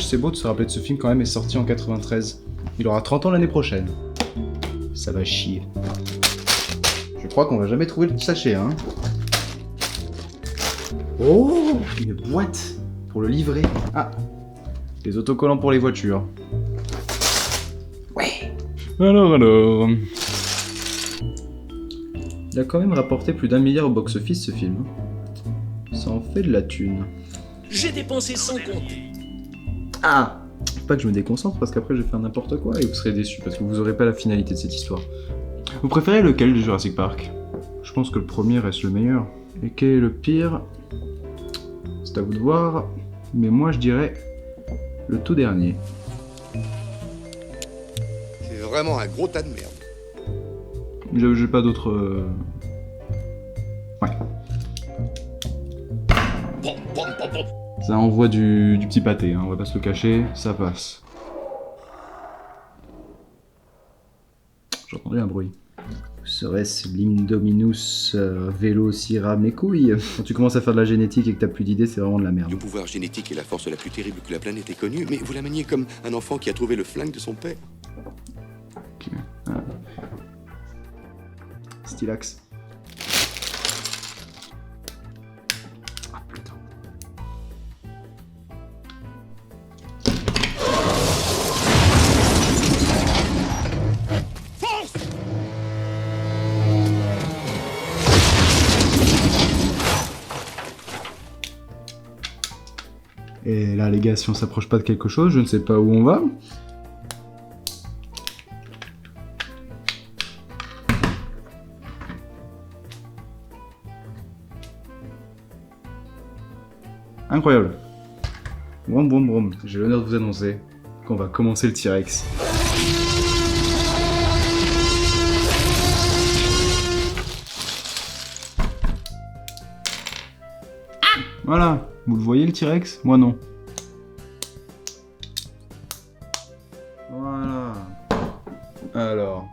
c'est beau de se rappeler de ce film quand même, est sorti en 93. Il aura 30 ans l'année prochaine. Ça va chier. Je crois qu'on va jamais trouver le sachet, hein. Oh, une boîte pour le livret. Ah, des autocollants pour les voitures. Ouais. Alors. Il a quand même rapporté plus d'1 milliard au box-office ce film. Ça en fait de la thune. J'ai dépensé sans compter. Ah, pas que je me déconcentre parce qu'après je vais faire n'importe quoi et vous serez déçus parce que vous aurez pas la finalité de cette histoire. Vous préférez lequel de Jurassic Park? Je pense que le premier reste le meilleur. Et quel est le pire? C'est à vous de voir, mais moi je dirais le tout dernier. C'est vraiment un gros tas de merde. J'ai pas d'autres... Ouais. Ça envoie du petit pâté, hein, on va pas se le cacher, ça passe. J'entendais un bruit. Serait-ce l'Indominus Velocira mes couilles? Quand tu commences à faire de la génétique et que t'as plus d'idées, c'est vraiment de la merde. Le pouvoir génétique est la force la plus terrible que la planète ait connue, mais vous la maniez comme un enfant qui a trouvé le flingue de son père. Ok. Ah. Stylax. Ah putain. Et là les gars, si on s'approche pas de quelque chose, je ne sais pas où on va. Incroyable. Brom brom brom. J'ai l'honneur de vous annoncer qu'on va commencer le T-Rex. Voilà. Vous le voyez le T-Rex? Moi non. Voilà. Alors.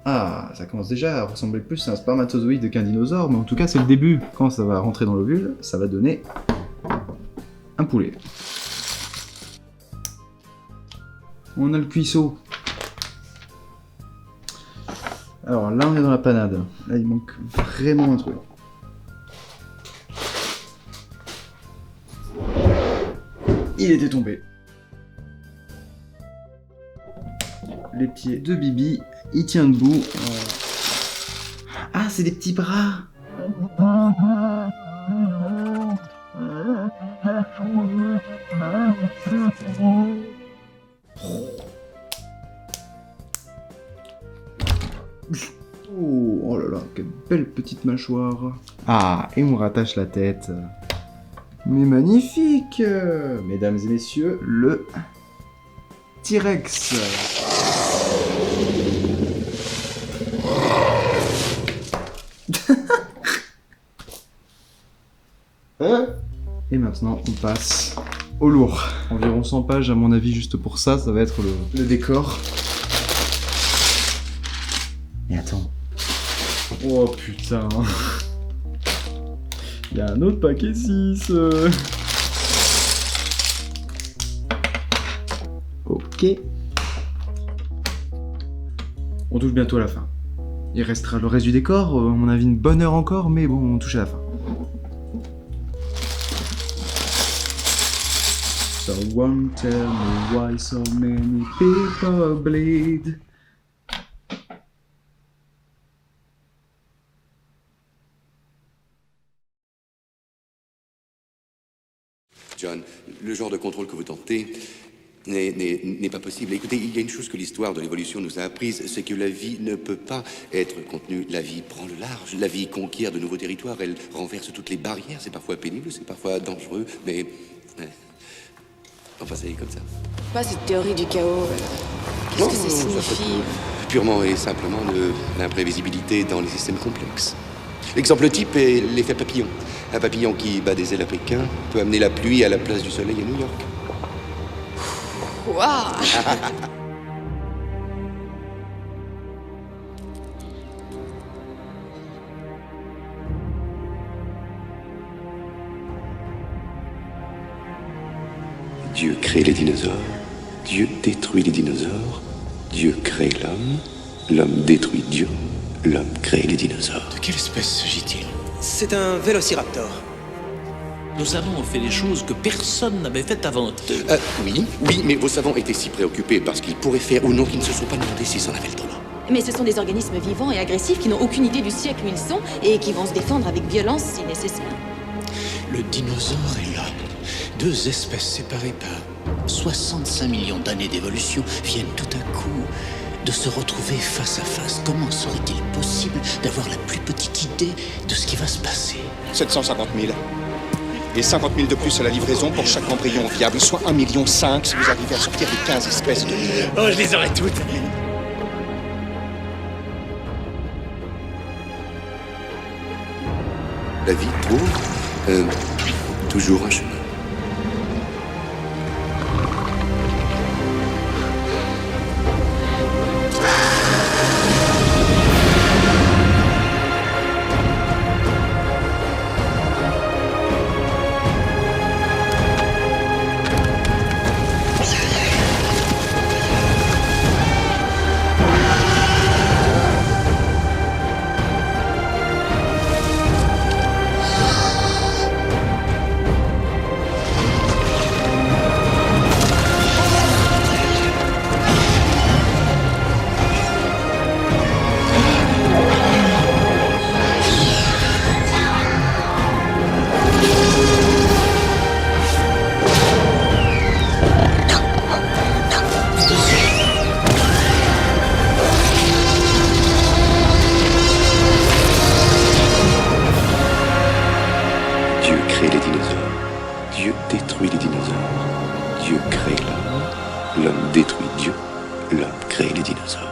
Ah, ça commence déjà à ressembler plus à un spermatozoïde qu'un dinosaure, mais en tout cas c'est le début. Quand ça va rentrer dans l'ovule, ça va donner un poulet. On a le cuisseau. Alors là on est dans la panade. Là il manque vraiment un truc. Il était tombé. Les pieds de Bibi, il tient debout. Ah, c'est des petits bras. Oh là là, quelle belle petite mâchoire. Ah, et on rattache la tête. Mais magnifique! Mesdames et messieurs, le T-Rex. Et maintenant, on passe au lourd. Environ 100 pages à mon avis, juste pour ça, ça va être le décor. Et attends. Oh putain. Il y a un autre paquet 6. Ok. On touche bientôt à la fin. Il restera le reste du décor, à mon avis une bonne heure encore, mais bon, on touche à la fin. So won't tell me why so many people bleed. John, le genre de contrôle que vous tentez n'est pas possible. Écoutez, il y a une chose que l'histoire de l'évolution nous a apprise, c'est que la vie ne peut pas être contenue. La vie prend le large, la vie conquiert de nouveaux territoires, elle renverse toutes les barrières. C'est parfois pénible, c'est parfois dangereux, mais... Enfin, ça y est comme ça. Pas cette théorie du chaos. Qu'est-ce que ça signifie? Purement et simplement de l'imprévisibilité dans les systèmes complexes. L'exemple type est l'effet papillon. Un papillon qui bat des ailes à Pékin peut amener la pluie à la place du soleil à New York. Waouh! crée les dinosaures, Dieu détruit les dinosaures, Dieu crée l'homme, l'homme détruit Dieu, l'homme crée les dinosaures. De quelle espèce s'agit-il? C'est un vélociraptor. Nous avons fait des choses que personne n'avait faites avant eux. Oui, mais vos savants étaient si préoccupés par ce qu'ils pourraient faire ou non qu'ils ne se sont pas demandé s'ils en avaient le droit. Mais ce sont des organismes vivants et agressifs qui n'ont aucune idée du siècle où ils sont et qui vont se défendre avec violence si nécessaire. Le dinosaure et l'homme, deux espèces séparées par 65 millions d'années d'évolution, viennent tout à coup de se retrouver face à face. Comment serait-il possible d'avoir la plus petite idée de ce qui va se passer? 750 000. Et 50 000 de plus à la livraison pour chaque embryon viable, soit 1,5 million si vous arrivez à sortir les 15 espèces de... Oh, je les aurai toutes. La vie trouve toujours un chemin. Dieu crée les dinosaures, Dieu détruit les dinosaures, Dieu crée l'homme, l'homme détruit Dieu, l'homme crée les dinosaures.